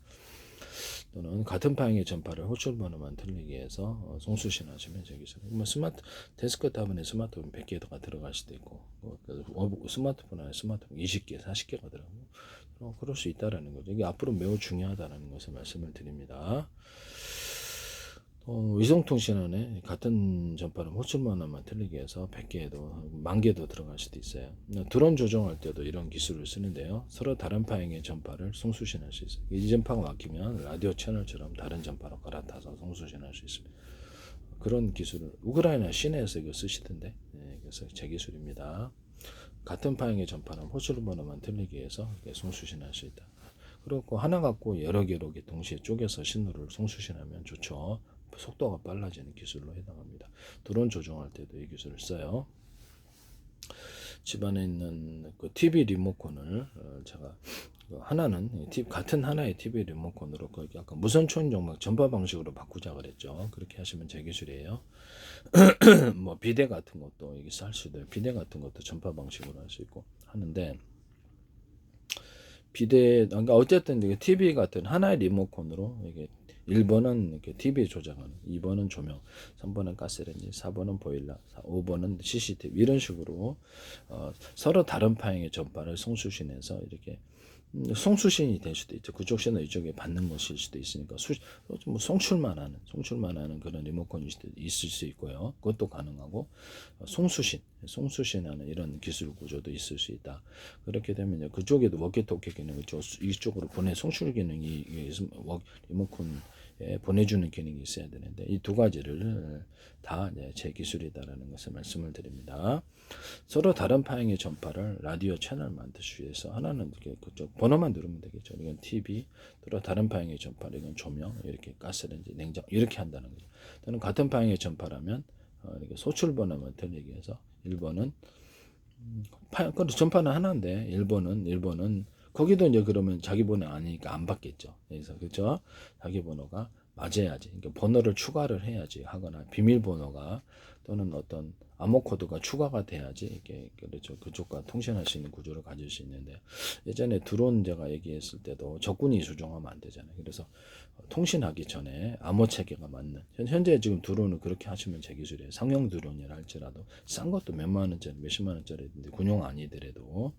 또는 같은 파형의 전파를 호출 번호만 틀리게 해서 송수신하시면 제 기술. 뭐 데스크탑에 스마트폰 100개가 들어갈 수도 있고 스마트폰 안에 스마트폰 20개, 40개가 들어가고 그럴 수 있다라는 거죠. 이게 앞으로 매우 중요하다는 것을 말씀을 드립니다. 위성통신 안에 같은 전파를 호출번호만 틀리게 해서 100개도 10,000개도 들어갈 수도 있어요. 드론 조종할 때도 이런 기술을 쓰는데요. 서로 다른 파형의 전파를 송수신할 수 있어요. 이 전파가 막히면 라디오 채널처럼 다른 전파로 갈아타서 송수신할 수 있습니다. 그런 기술을 우크라이나 시내에서 이거 쓰시던데 그래서 제 기술입니다. 같은 파형의 전파는 호출번호만 틀리게 해서 송수신할 수 있다. 그리고 하나 갖고 여러 개로 동시에 쪼개서 신호를 송수신하면 좋죠. 속도가 빨라지는 기술로 해당합니다. 드론 조종할 때도 이 기술을 써요. 집안에 있는 그 TV 리모컨을 제가 하나는 같은 하나의 TV 리모컨으로 그 약간 무선 초인종 전파 방식으로 바꾸자 그랬죠. 그렇게 하시면 제 기술이에요. 뭐 비대 같은 것도 이게 할 수도 있고 비대 같은 것도 전파 방식으로 할 수 있고 하는데 비대 그러니까 어쨌든 TV 같은 하나의 리모컨으로 이게 1번은 이렇게 TV 조작하는, 2번은 조명, 3번은 가스레인지, 4번은 보일러, 5번은 CCTV 이런 식으로 서로 다른 파형의 전파를 송수신해서 이렇게 송수신이 될 수도 있죠. 그쪽 신호 이쪽에 받는 것일 수도 있으니까 뭐 송출만 하는 그런 리모컨이 있을 수 있고요. 그것도 가능하고 송수신하는 이런 기술 구조도 있을 수 있다. 그렇게 되면 이제 그쪽에도 워키토키 기능 이쪽으로 송출 기능이 리모컨에 보내주는 기능이 있어야 되는데 이 두 가지를 다 제 기술이다라는 것을 말씀을 드립니다. 서로 다른 파형의 전파를 라디오 채널 만들기 위해서 하나는 이렇게 그쪽 번호만 누르면 되겠죠. 이건 TV, 서로 다른 파형의 전파, 이건 조명, 이렇게 가스레인지, 냉장 이렇게 한다는 거죠. 또는 같은 파형의 전파라면 이렇게 소출 번호만 틀리기 위해서 1번은 전파는 하나인데 1번은 거기도 이제 그러면 자기 번호 아니니까 안 받겠죠. 그래서 그죠? 자기 번호가 맞아야지. 그러니까 번호를 추가를 해야지 하거나 비밀번호가 또는 어떤 암호 코드가 추가가 돼야지 이게 그렇죠. 그쪽과 통신할 수 있는 구조를 가질 수 있는데 예전에 드론 제가 얘기했을 때도 적군이 수정하면 안 되잖아요. 그래서 통신하기 전에 암호 체계가 맞는 현재 지금 드론을 그렇게 하시면 제 기술이에요. 상용 드론이라 할지라도 싼 것도 몇만 원짜리 몇십만 원짜리인데 군용 아니더라도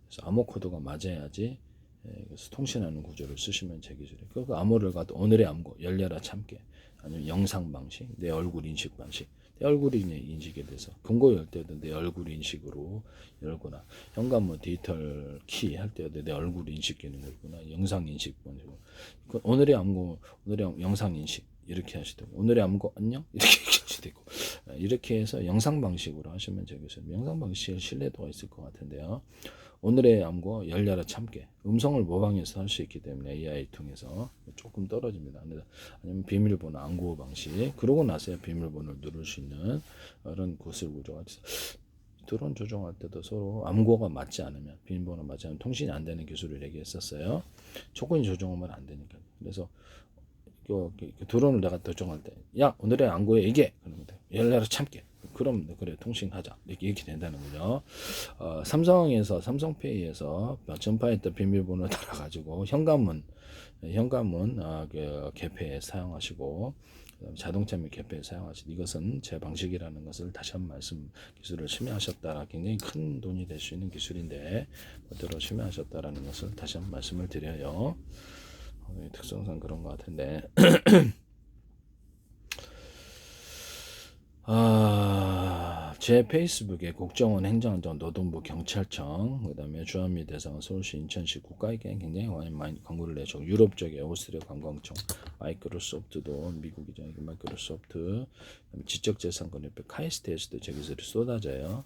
그래서 암호 코드가 맞아야지 그래서 통신하는 구조를 쓰시면 제 기술이에요. 그 암호를 가도 오늘의 암호 열려라 참깨 아니면 영상 방식 내 얼굴 인식 방식 내 얼굴이 인식에 대해서 금고 열 때도 내 얼굴 인식으로 열거나 현관문 디지털 키 할 때도 내 얼굴 인식 기능 열거나 영상 인식 방식으로 오늘의 암호 오늘의 영상 인식 이렇게 하시도 오늘의 암호 안녕 이렇게 하시도 있고 이렇게 해서 영상 방식으로 하시면 되겠어요. 영상 방식에 신뢰도가 있을 것 같은데요. 오늘의 암고 열려라 참깨 음성을 모방해서 할 수 있기 때문에 AI 통해서 조금 떨어집니다. 아니면 비밀번호 암구 방식 그러고 나서야 비밀번호를 누를 수 있는 그런 구슬 구조가 있어요. 드론 조종할 때도 서로 암고가 맞지 않으면 비밀번호 맞지 않으면 통신이 안 되는 기술을 얘기했었어요. 조건이 조종하면 안 되니까. 그래서 드론을 내가 조종할 때 야 오늘의 암고에 이게 그러면 돼. 열려라 참깨 그럼 그래 통신하자 이렇게 된다는 거죠. 삼성에서 삼성페이에서 전파했던 비밀번호를 달아가지고 현관문 그 개폐에 사용하시고 자동차 및 개폐에 사용하시고 이것은 제 방식이라는 것을 다시 한번 말씀 기술을 심의하셨다라 굉장히 큰 돈이 될 수 있는 기술인데 그대로 심의하셨다라는 것을 다시 한번 말씀을 드려요. 특성상 그런 것 같은데 제 페이스북에 국정원 행정안전 노동부 경찰청 그다음에 주한미 대상 서울시 인천시 국가에게 굉장히 많이 광고를 내죠. 유럽 쪽에 오스트리아 관광청 마이크로소프트도 미국이죠. 마이크로소프트 지적재산권협회 카이스트에서도 제 기술이 쏟아져요.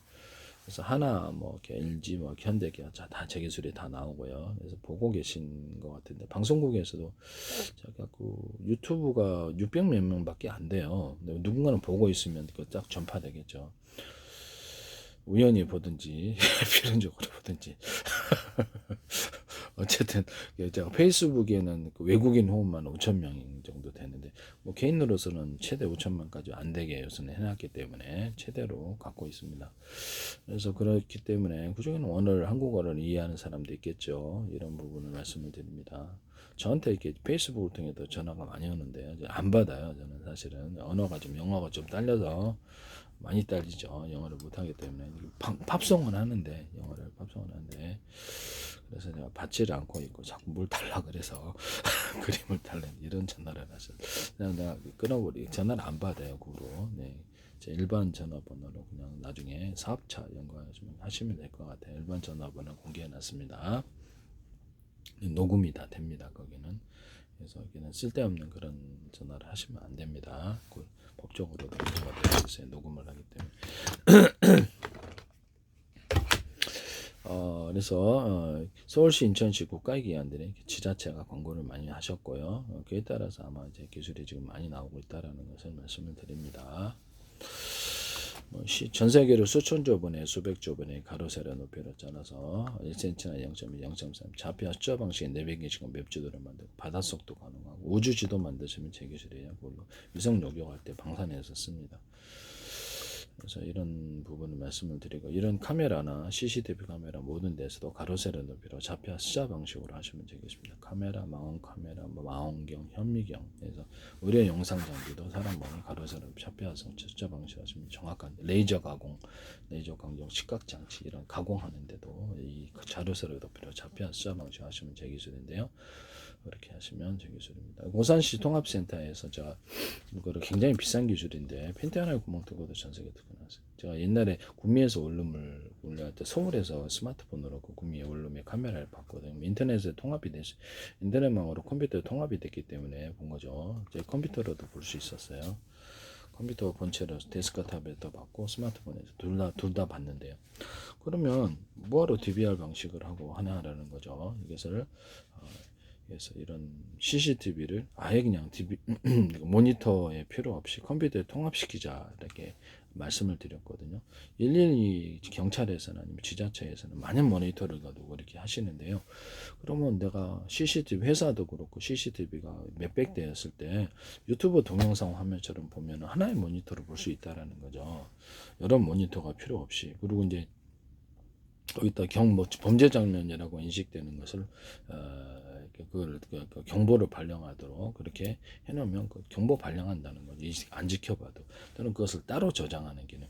그래서 하나 뭐 LG 뭐 현대기아 다 제 기술이 다 나오고요. 그래서 보고 계신 것 같은데 방송국에서도 제가 그 유튜브가 600 몇 명밖에 안 돼요. 누군가는 보고 있으면 그 딱 전파되겠죠. 우연히 보든지 필연적으로 보든지 어쨌든 제가 페이스북에는 그 외국인 호흡만 5,000명 정도 되는데 뭐 개인으로서는 최대 5,000만까지 안 되게 요새는 해놨기 때문에 최대로 갖고 있습니다. 그래서 그렇기 때문에 그중에는 한국어를 이해하는 사람도 있겠죠. 이런 부분을 말씀을 드립니다. 저한테 이렇게 페이스북을 통해서 전화가 많이 오는데 안 받아요. 저는 사실은 언어가 좀 영어가 좀 딸려서 많이 딸리죠. 영어를 못하기 때문에 팝송은 하는데 그래서 내가 받지를 않고 있고 자꾸 뭘 달라 그래서 그림을 달래 이런 전화를 하셔. 내가 끊어버리 전화를 안 받아요. 구로. 네. 제 일반 전화번호로 그냥 나중에 사업차 연구하시면 하시면 될 것 같아요. 일반 전화번호 공개해놨습니다. 녹음이 다 됩니다. 거기는. 그래서 여기는 쓸데없는 그런 전화를 하시면 안 됩니다. 법적으로도 문제가 되어 있어요. 녹음을 하기 때문에. 그래서 서울시 인천시 국가기관들이 지자체가 광고를 많이 하셨고요. 그에 따라서 아마 이제 기술이 지금 많이 나오고 있다라는 것을 말씀을 드립니다. 전 세계로 수천조 번에 수백조 번의 가로 세로 높이로 짜놔서 1cm나 0.1, 0.3 좌표 숫자 방식의 내비게이션 맵지도를 만들고 바닷속도 가능하고 우주 지도 만드시면 제 기술이에요. 그걸로 위성 요격할 때 방사능에서 씁니다. 그래서 이런 부분을 말씀을 드리고, 이런 카메라나 CCTV 카메라 모든 데서도 가로 세로 높이로 좌표 숫자 방식으로 하시면 되겠습니다. 카메라, 망원 카메라, 뭐 망원경, 현미경, 그래서 의료 영상 장비도 사람 몸이 가로 세로 좌표 숫자 방식 하시면 정확한 레이저 가공, 레이저 강정, 시각 장치 이런 가공하는데도 이 가로 세로 높이로 좌표 숫자 방식 하시면 제 기술인데요. 그렇게 하시면 제 기술입니다. 고산시 통합센터에서 제가 이거를 굉장히 비싼 기술인데 팬티 하나에 구멍 뚫고도 전 세계 듣고 나왔어요. 제가 옛날에 구미에서 원룸을 올려할 때 서울에서 스마트폰으로 그 구미의 원룸에 카메라를 봤거든요. 인터넷에 통합이 됐어요. 인터넷망으로 컴퓨터에 통합이 됐기 때문에 본 거죠. 제 컴퓨터로도 볼 수 있었어요. 컴퓨터 본체로 데스크탑에도 봤고 스마트폰에서 둘 다 봤는데요. 그러면 뭐하러 DVR 방식을 하고 하나라는 거죠. 이것을 그래서 이런 CCTV를 아예 그냥 모니터에 필요 없이 컴퓨터에 통합시키자 이렇게 말씀을 드렸거든요. 112 경찰에서는 아니면 지자체에서는 많은 모니터를 가지고 이렇게 하시는데요. 그러면 내가 CCTV 회사도 그렇고 CCTV가 몇백 대였을 때 유튜브 동영상 화면처럼 보면 하나의 모니터를 볼 수 있다라는 거죠. 여러 모니터가 필요 없이. 그리고 이제 거기다 범죄 장면이라고 인식되는 것을 그걸 경보를 발령하도록 그렇게 해놓으면 그 경보 발령한다는 거죠. 안 지켜봐도. 또는 그것을 따로 저장하는 기능.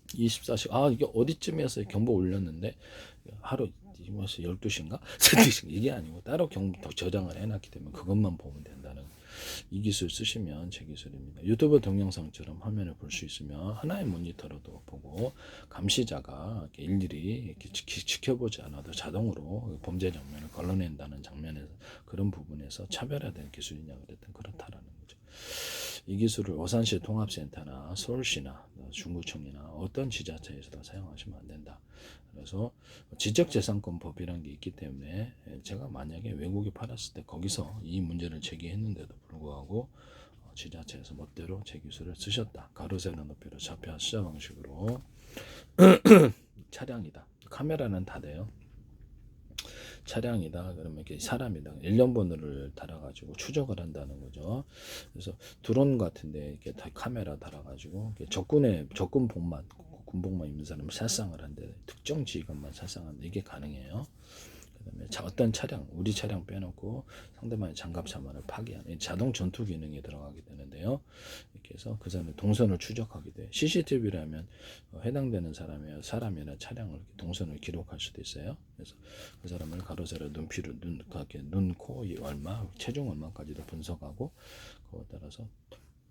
24시간 이게 어디쯤에서 경보 올렸는데 하루 12시인가? 12시인가? 이게 아니고 따로 저장을 해놨기 때문에 그것만 보면 된다는 이 기술 쓰시면 제 기술입니다. 유튜브 동영상처럼 화면을 볼 수 있으면 하나의 모니터로도 보고 감시자가 일일이 이렇게 지켜보지 않아도 자동으로 범죄 장면을 걸러낸다는 장면에서 그런 부분에서 차별화된 기술이냐 그랬던 그렇다라는 거죠. 이 기술을 오산시 통합센터나 서울시나 중구청이나 어떤 지자체에서도 사용하시면 안 된다. 그래서 지적재산권법이라는 게 있기 때문에 제가 만약에 외국에 팔았을 때 거기서 이 문제를 제기했는데도 불구하고 지자체에서 멋대로 제 기술을 쓰셨다. 가로 세로 높이로 좌표 숫자 방식으로 차량이다. 카메라는 다 돼요. 차량이다 그러면 이렇게 사람이다 1년번호를 달아가지고 추적을 한다는 거죠. 그래서 드론 같은데 이렇게 다 카메라 달아가지고 적군복만 군복만 입는 사람을 살상을 한데 특정 지휘관만 살상하는데 이게 가능해요. 그다음에 어떤 차량 우리 차량 빼놓고 상대방의 장갑 차만을 파괴하는 자동 전투 기능이 들어가게 되는데요. 이렇게 해서 그 사람의 동선을 추적하게 돼. CCTV라면 해당되는 사람이나 차량을 동선을 기록할 수도 있어요. 그래서 그 사람을 가로 세로 눈피로 눈, 코, 얼마, 체중 얼마까지도 분석하고 그거에 따라서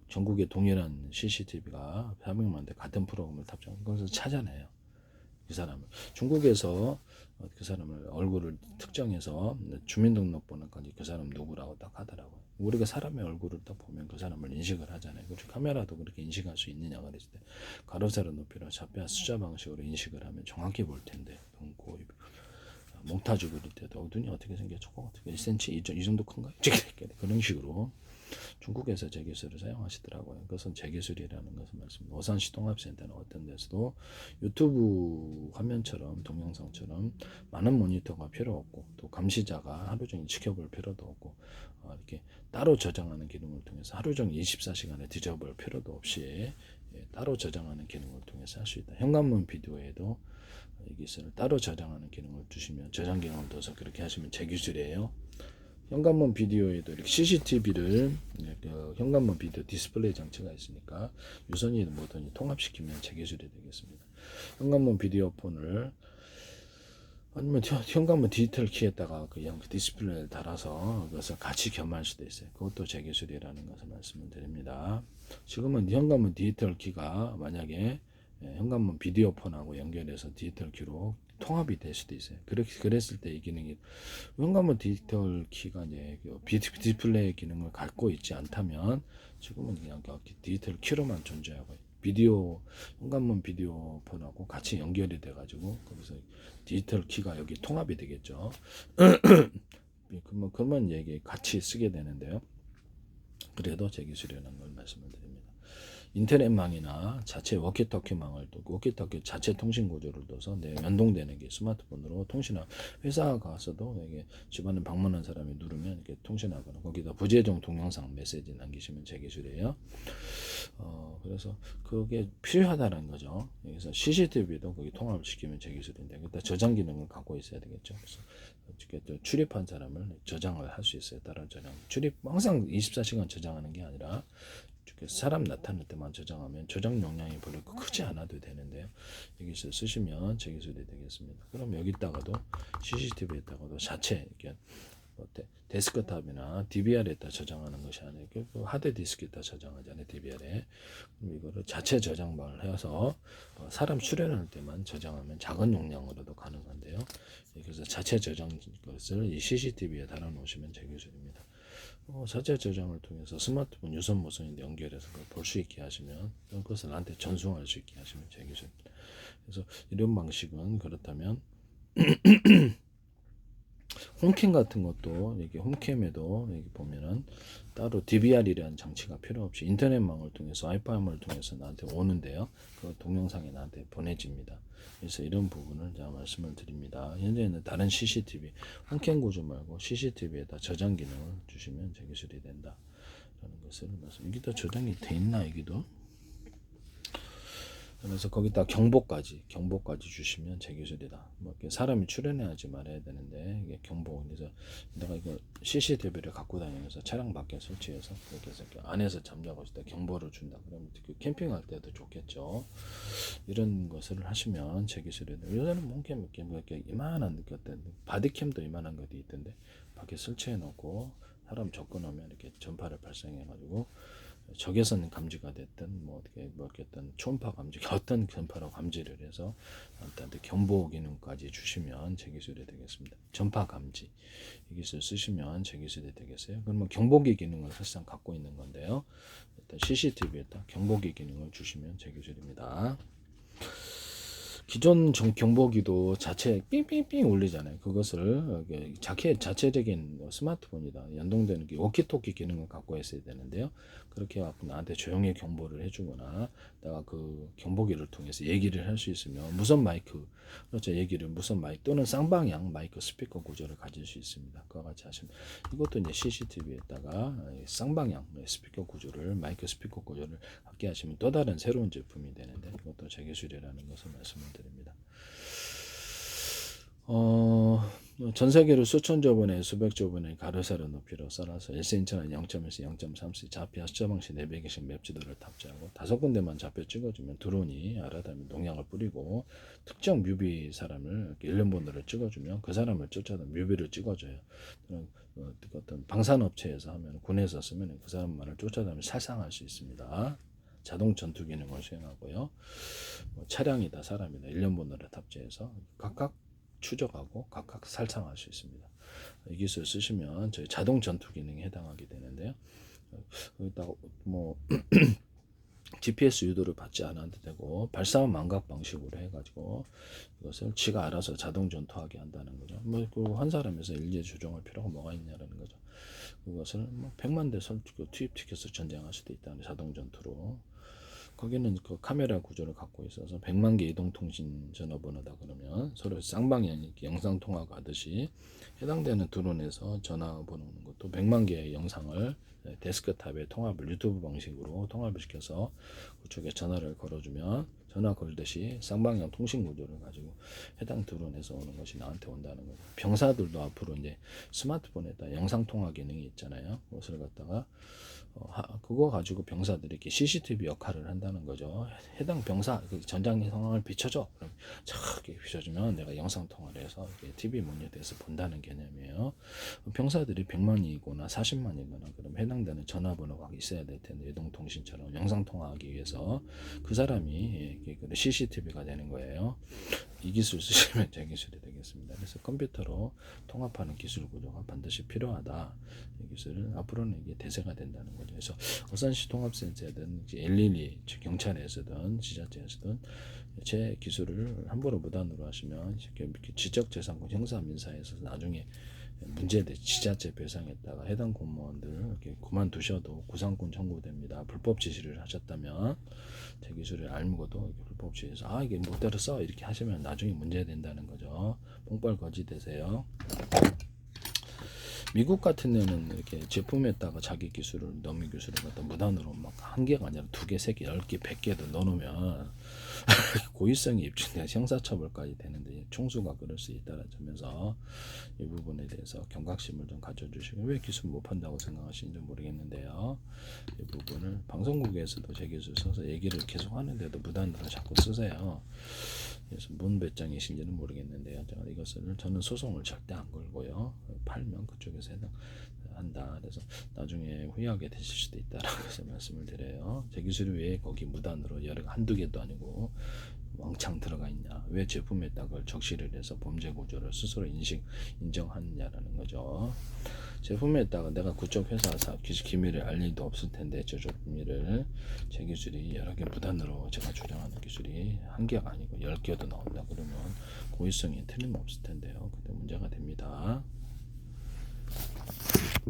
전국에 동일한 CCTV가 400만 대 같은 프로그램을 탑재하고 그것을 찾아내요. 그 사람을 중국에서 그 사람을 얼굴을 특정해서 주민등록번호까지 그 사람 누구라고 딱 하더라고요. 우리가 사람의 얼굴을 딱 보면 그 사람을 인식을 하잖아요. 그렇죠? 카메라도 그렇게 인식할 수 있느냐 그랬을 때 가로 세로 높이로 좌표 숫자 방식으로 인식을 하면 정확히 볼 텐데 눈, 코, 입 몽타주 그릴 때도 눈이 어떻게 생겼죠? 어떻게 1cm 이 정도 큰가요? 그런 식으로 중국에서 제 기술을 사용하시더라고요. 그것은 제 기술이라는 것을 말씀드립니다. 오산시 통합센터는 어떤 데서도 유튜브 화면처럼 동영상처럼 많은 모니터가 필요 없고 또 감시자가 하루 종일 지켜볼 필요도 없고 이렇게 따로 저장하는 기능을 통해서 하루 종일 24시간에 뒤져볼 필요도 없이 따로 저장하는 기능을 통해서 할 수 있다. 현관문 비디오에도 이 기술을 따로 저장하는 기능을 두시면 저장 기능을 둬서 그렇게 하시면 제 기술이에요. 현관문 비디오에도 이렇게 CCTV를 현관문 비디오 디스플레이 장치가 있으니까 유선이든 뭐든 통합시키면 제 기술이 되겠습니다. 현관문 비디오 폰을 아니면 현관문 디지털 키에다가 그 디스플레이를 달아서 그것을 같이 겸할 수도 있어요. 그것도 제 기술이라는 것을 말씀을 드립니다. 지금은 현관문 디지털 키가 만약에 현관문 비디오 폰하고 연결해서 디지털 키로 통합이 될 수도 있어요. 그랬을 때 이 기능이 현관문 디지털 키가 이제 디스플레이 기능을 갖고 있지 않다면 지금은 그냥 디지털 키로만 존재하고 현관문 비디오 폰하고 같이 연결이 돼가지고 거기서 디지털 키가 여기 통합이 되겠죠. 그러면 얘기 같이 쓰게 되는데요. 그래도 제 기술이라는 걸 말씀을 드립니다. 인터넷망이나 자체 워키토키망을 또 워키토키 자체 통신 구조를 둬서 연동되는 게 스마트폰으로 통신하 회사 가서도 이게 집안에 방문한 사람이 누르면 이렇게 통신하거나 거기다 부재중 동영상 메시지 남기시면 제 기술이에요. 그래서 그게 필요하다는 거죠. 그래서 CCTV도 거기 통합을 시키면 제 기술인데 그때 저장 기능을 갖고 있어야 되겠죠. 그래서 어떻게 또 출입한 사람을 저장을 할 수 있어요. 따라 저장. 출입 항상 24시간 저장하는 게 아니라 사람 나타날 때만 저장하면 저장 용량이 별로 크지 않아도 되는데요. 여기서 쓰시면 제 기술이 되겠습니다. 그럼 여기다가도 CCTV에다가도 자체 이렇게 데스크탑이나 DVR에다 저장하는 것이 아니고 하드디스크에다 저장하잖아요. DVR에. 그럼 이거를 자체 저장방을 해서 사람 출연할 때만 저장하면 작은 용량으로도 가능한데요. 그래서 자체 저장 것을 이 CCTV에 달아 놓으시면 제 기술입니다. 자체 저장을 통해서 스마트폰 유선 무선인데 연결해서 볼 수 있게 하시면 그것을 나한테 전송할 수 있게 하시면 제 기술입니다. 그래서 이런 방식은 그렇다면 홈캠 같은 것도 여기 홈캠에도 여기 보면은 따로 DVR이라는 장치가 필요 없이 인터넷망을 통해서 와이파이를 통해서 나한테 오는데요. 그 동영상이 나한테 보내집니다. 그래서 이런 부분을 제가 말씀을 드립니다. 현재는 다른 CCTV 홈캠 구조 말고 CCTV에다 저장 기능을 주시면 제 기술이 된다. 라는 것을 말씀. 여기다 저장이 돼 있나 여기도? 그래서 거기다 경보까지 주시면 제 기술이다. 뭐 사람이 출연해야지 말아야 되는데 이게 경보. 그래서 내가 이거 CCTV를 갖고 다니면서 차량 밖에 설치해서 그렇게 해서 안에서 잠자고 있을 때 경보를 준다. 그러면 캠핑할 때도 좋겠죠. 이런 것을 하시면 제 기술이다. 요새는 홈캠 이렇게 이만한 어떤 바디캠도 이만한 것도 있던데 밖에 설치해 놓고 사람 접근하면 이렇게 전파를 발생해 가지고 적외선 감지가 됐든 뭐 어떻게 어떤 초음파 감지가 어떤 전파로 감지를 해서 나한테 경보 기능까지 주시면 제 기술이 되겠습니다. 전파 감지 이 기술 쓰시면 제 기술이 되겠어요. 그러면 경보기 기능을 사실상 갖고 있는 건데요. 일단 CCTV에다 경보기 기능을 주시면 제 기술입니다. 기존 경보기도 자체 삥삥삥 울리잖아요. 그것을 자체적인 스마트폰이다 연동되는 게 워키토키 기능을 갖고 있어야 되는데요. 그렇게 해갖고 나한테 조용히 경보를 해주거나 내가 그 경보기를 통해서 얘기를 할 수 있으면 무선 마이크 그렇죠. 얘기를 무선 마이크 또는 쌍방향 마이크 스피커 구조를 가질 수 있습니다. 그와 같이 하시면 이것도 이제 CCTV에다가 쌍방향 스피커 구조를 마이크 스피커 구조를 갖게 하시면 또 다른 새로운 제품이 되는데 이것도 제 기술이라는 것을 말씀을 드립니다. 전 세계로 수천 조번에 수백 조번의 가로세로 높이로 썰어서 1cm는 0.1에서 0.3cm 좌표 수저방식 400개씩 맵지도를 탑재하고 5군데만 좌표 찍어주면 드론이 알아다니면 농약을 뿌리고 특정 뮤비 사람을 일련번호를 찍어주면 그 사람을 쫓아다 뮤비를 찍어줘요. 어떤 방산업체에서 하면 군에서 쓰면 그 사람만을 쫓아다니면 살상할 수 있습니다. 자동 전투 기능을 수행하고요. 차량이다 사람이다 일련번호를 탑재해서 각각 추적하고 각각 살상할 수 있습니다. 이 기술 쓰시면 저희 자동 전투 기능에 해당하게 되는데요. 여기다가 뭐 GPS 유도를 받지 않아도 되고 발사 망각 방식으로 해가지고 이것을 지가 알아서 자동 전투하게 한다는 거죠. 뭐 그 한 사람에서 일제 조정할 필요가 뭐가 있냐라는 거죠. 그것을 뭐 100만 대 투입시켜서 전쟁할 수도 있다는 자동 전투로. 거기는 그 카메라 구조를 갖고 있어서 100만 개 이동통신 전화번호다 그러면 서로 쌍방향 영상 통화가 하듯이 해당되는 드론에서 전화 보내는 것도 100만 개의 영상을 데스크탑에 통합을 유튜브 방식으로 통합을 시켜서 그쪽에 전화를 걸어주면 전화 걸듯이 쌍방향 통신 구조를 가지고 해당 드론에서 오는 것이 나한테 온다는 거죠. 병사들도 앞으로 이제 스마트폰에다 영상 통화 기능이 있잖아요. 그것을 갖다가 그거 가지고 병사들이 이렇게 CCTV 역할을 한다는 거죠. 해당 병사 전장 상황을 비춰줘. 그럼 이렇게 비춰주면 내가 영상 통화를 해서 TV 모니터에서 본다는 개념이에요. 병사들이 100만이거나 40만이거나 그럼 해당되는 전화번호가 있어야 될 텐데 이동통신처럼 영상 통화하기 위해서 그 사람이 CCTV가 되는 거예요. 이 기술 쓰시면 제 기술이 되겠습니다. 그래서 컴퓨터로 통합하는 기술 구조가 반드시 필요하다. 이 기술은 앞으로는 이게 대세가 된다는 거죠. 그래서 어산시 통합센터든 LLE 경찰에서든 지자체에서든 제 기술을 함부로 무단으로 하시면 지적재산권 형사민사에서 나중에 문제돼 지자체 배상했다가 해당 공무원들 이렇게 그만두셔도 구상권 청구됩니다. 불법 지시를 하셨다면 제 기술을 알고도 이렇게 불법 지시해서 이게 못 들었어 이렇게 하시면 나중에 문제된다는 거죠. 뽕빨 거지 되세요. 미국 같은 데는 이렇게 제품에다가 자기 기술을 너미 기술을 갖다 무단으로 막 한 개가 아니라 2개, 3개, 10개, 100개도 넣어놓으면 고의성이 입증돼서 형사처벌까지 되는데 총수가 그럴 수 있다는 점에서 이 부분에 대해서 경각심을 좀 가져주시고 왜 기술 못 판다고 생각하시는지 모르겠는데요. 이 부분을 방송국에서도 제 기술 써서 얘기를 계속 하는데도 무단으로 자꾸 쓰세요. 그래서 뭔 배짱이신지는 모르겠는데요. 저는 소송을 절대 안 걸고요. 팔면 그쪽에서 한다. 그래서 나중에 후회하게 되실 수도 있다라고 해서 말씀을 드려요. 제 기술이 왜 거기 무단으로 여러 한두 개도 아니고 왕창 들어가 있냐? 왜 제품에다가 그걸 적시를 해서 범죄 구조를 스스로 인정하느냐라는 거죠. 제품에다가 내가 그쪽 회사 기밀을 알 일도 없을 텐데 저쪽 비밀을 제 기술이 여러 개 무단으로 제가 주장하는 기술이 한 개가 아니고 10개도 나온다 그러면 고의성이 틀림없을 텐데요. 그때 문제가 됩니다.